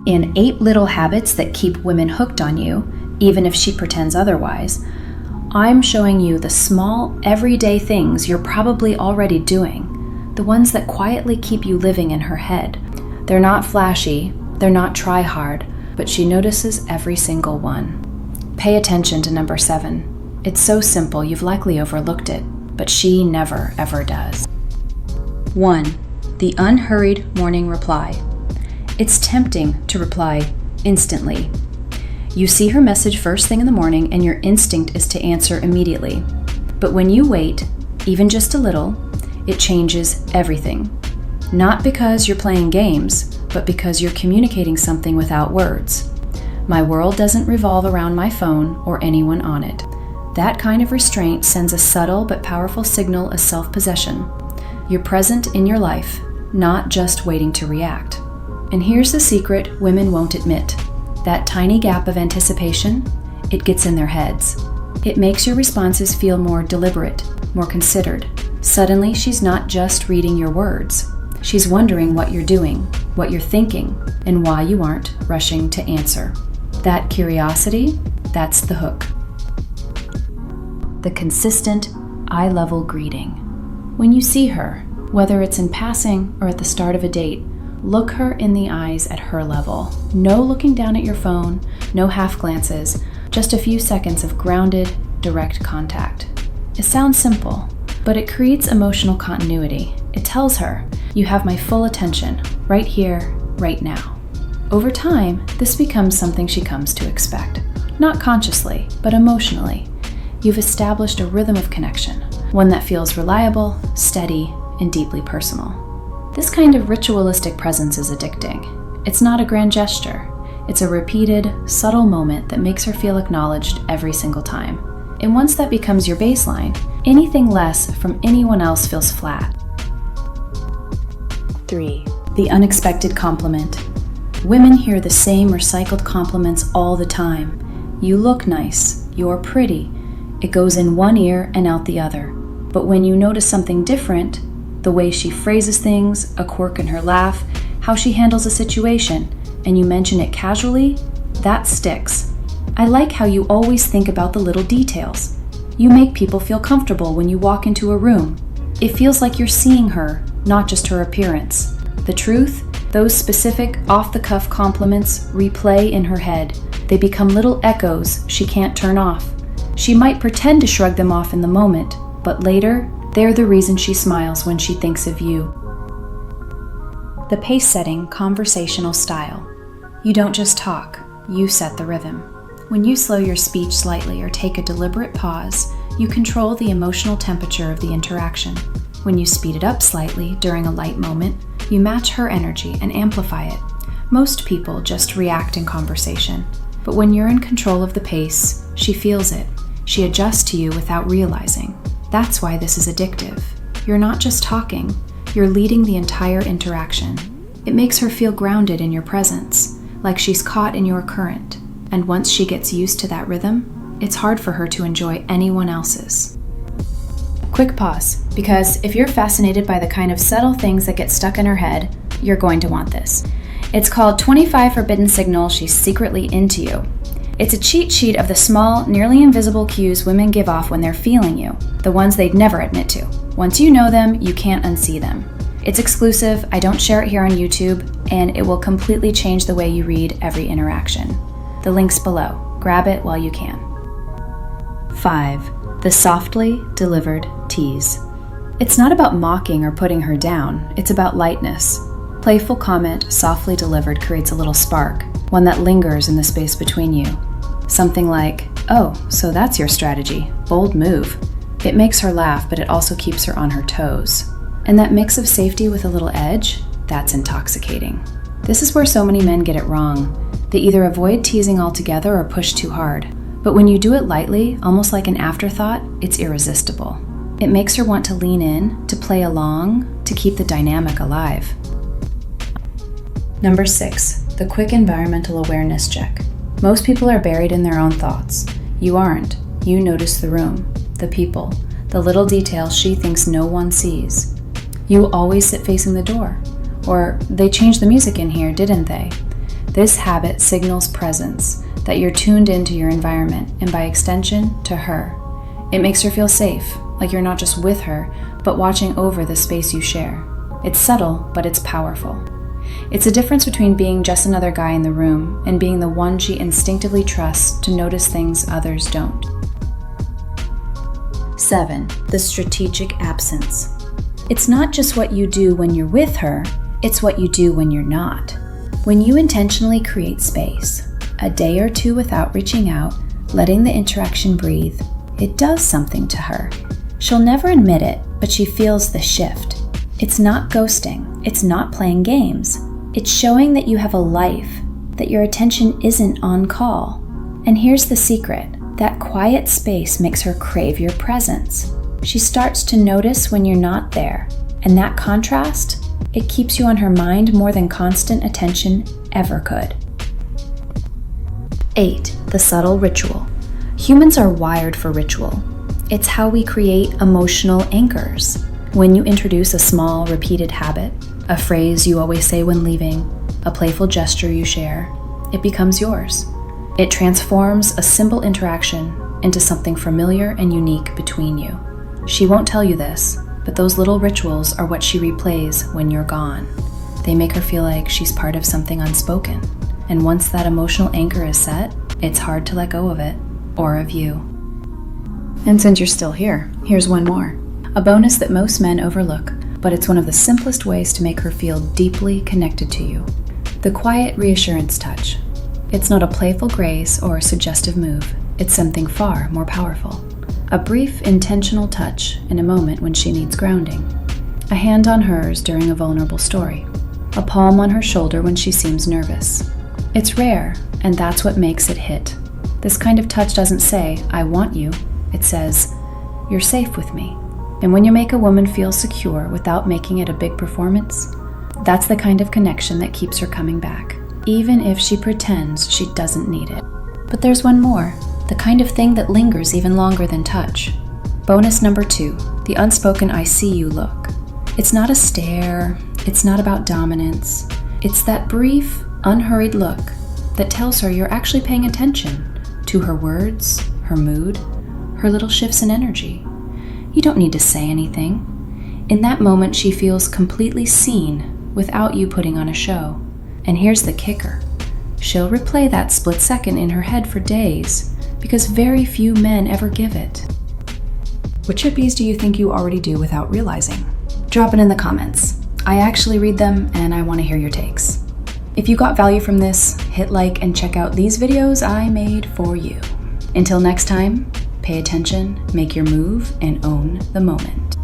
In 8 Little Habits That Keep Women Hooked on You, even if she pretends otherwise, I'm showing you the small, everyday things you're probably already doing, the ones that quietly keep you living in her head. They're not flashy, they're not try hard, but she notices every single one. Pay attention to number 7. It's so simple you've likely overlooked it, but she never ever does. 1. The unhurried morning reply. It's tempting to reply instantly. You see her message first thing in the morning and your instinct is to answer immediately. But when you wait, even just a little, it changes everything. Not because you're playing games, but because you're communicating something without words. My world doesn't revolve around my phone or anyone on it. That kind of restraint sends a subtle but powerful signal of self-possession. You're present in your life, not just waiting to react. And here's the secret women won't admit. That tiny gap of anticipation, it gets in their heads. It makes your responses feel more deliberate, more considered. Suddenly, she's not just reading your words. She's wondering what you're doing, what you're thinking, and why you aren't rushing to answer. That curiosity, that's the hook. The consistent, eye-level greeting. When you see her, whether it's in passing or at the start of a date, look her in the eyes at her level. No looking down at your phone, no half glances, just a few seconds of grounded, direct contact. It sounds simple, but it creates emotional continuity. It tells her, you have my full attention, right here, right now. Over time, this becomes something she comes to expect. Not consciously, but emotionally. You've established a rhythm of connection, one that feels reliable, steady, and deeply personal. This kind of ritualistic presence is addicting. It's not a grand gesture. It's a repeated, subtle moment that makes her feel acknowledged every single time. And once that becomes your baseline, anything less from anyone else feels flat. 3. The unexpected compliment. Women hear the same recycled compliments all the time. You look nice. You're pretty. It goes in one ear and out the other. But when you notice something different, the way she phrases things, a quirk in her laugh, how she handles a situation, and you mention it casually, that sticks. I like how you always think about the little details. You make people feel comfortable when you walk into a room. It feels like you're seeing her, not just her appearance. The truth, those specific, off-the-cuff compliments replay in her head. They become little echoes she can't turn off. She might pretend to shrug them off in the moment, but later, they're the reason she smiles when she thinks of you. The pace-setting conversational style. You don't just talk, you set the rhythm. When you slow your speech slightly or take a deliberate pause, you control the emotional temperature of the interaction. When you speed it up slightly during a light moment, you match her energy and amplify it. Most people just react in conversation, but when you're in control of the pace, she feels it. She adjusts to you without realizing. That's why this is addictive. You're not just talking, you're leading the entire interaction. It makes her feel grounded in your presence, like she's caught in your current. And once she gets used to that rhythm, it's hard for her to enjoy anyone else's. Quick pause, because if you're fascinated by the kind of subtle things that get stuck in her head, you're going to want this. It's called 25 Forbidden Signals She's Secretly Into You. It's a cheat sheet of the small, nearly invisible cues women give off when they're feeling you, the ones they'd never admit to. Once you know them, you can't unsee them. It's exclusive, I don't share it here on YouTube, and it will completely change the way you read every interaction. The link's below. Grab it while you can. 5. The softly delivered tease. It's not about mocking or putting her down, it's about lightness. Playful comment, softly delivered, creates a little spark, one that lingers in the space between you. Something like, "Oh, so that's your strategy. Bold move." It makes her laugh, but it also keeps her on her toes. And that mix of safety with a little edge, that's intoxicating. This is where so many men get it wrong. They either avoid teasing altogether or push too hard. But when you do it lightly, almost like an afterthought, it's irresistible. It makes her want to lean in, to play along, to keep the dynamic alive. Number 6, the quick environmental awareness check. Most people are buried in their own thoughts. You aren't. You notice the room, the people, the little details she thinks no one sees. You always sit facing the door. Or, they changed the music in here, didn't they? This habit signals presence, that you're tuned into your environment and by extension, to her. It makes her feel safe, like you're not just with her, but watching over the space you share. It's subtle, but it's powerful. It's a difference between being just another guy in the room and being the one she instinctively trusts to notice things others don't. 7. The strategic absence. It's not just what you do when you're with her, it's what you do when you're not. When you intentionally create space, a day or two without reaching out, letting the interaction breathe, it does something to her. She'll never admit it, but she feels the shift. It's not ghosting, it's not playing games. It's showing that you have a life, that your attention isn't on call. And here's the secret, that quiet space makes her crave your presence. She starts to notice when you're not there, and that contrast, it keeps you on her mind more than constant attention ever could. 8. The subtle ritual. Humans are wired for ritual. It's how we create emotional anchors. When you introduce a small, repeated habit, a phrase you always say when leaving, a playful gesture you share, it becomes yours. It transforms a simple interaction into something familiar and unique between you. She won't tell you this, but those little rituals are what she replays when you're gone. They make her feel like she's part of something unspoken. And once that emotional anchor is set, it's hard to let go of it, or of you. And since you're still here, here's one more. A bonus that most men overlook, but it's one of the simplest ways to make her feel deeply connected to you. The quiet reassurance touch. It's not a playful grace or a suggestive move. It's something far more powerful. A brief, intentional touch in a moment when she needs grounding. A hand on hers during a vulnerable story. A palm on her shoulder when she seems nervous. It's rare, and that's what makes it hit. This kind of touch doesn't say, "I want you." It says, "You're safe with me." And when you make a woman feel secure without making it a big performance, that's the kind of connection that keeps her coming back, even if she pretends she doesn't need it. But there's one more, the kind of thing that lingers even longer than touch. Bonus number 2, the unspoken "I see you" look. It's not a stare, it's not about dominance. It's that brief, unhurried look that tells her you're actually paying attention to her words, her mood, her little shifts in energy. You don't need to say anything. In that moment, she feels completely seen without you putting on a show. And here's the kicker. She'll replay that split second in her head for days because very few men ever give it. What chippies do you think you already do without realizing? Drop it in the comments. I actually read them and I want to hear your takes. If you got value from this, hit like and check out these videos I made for you. Until next time, pay attention, make your move, and own the moment.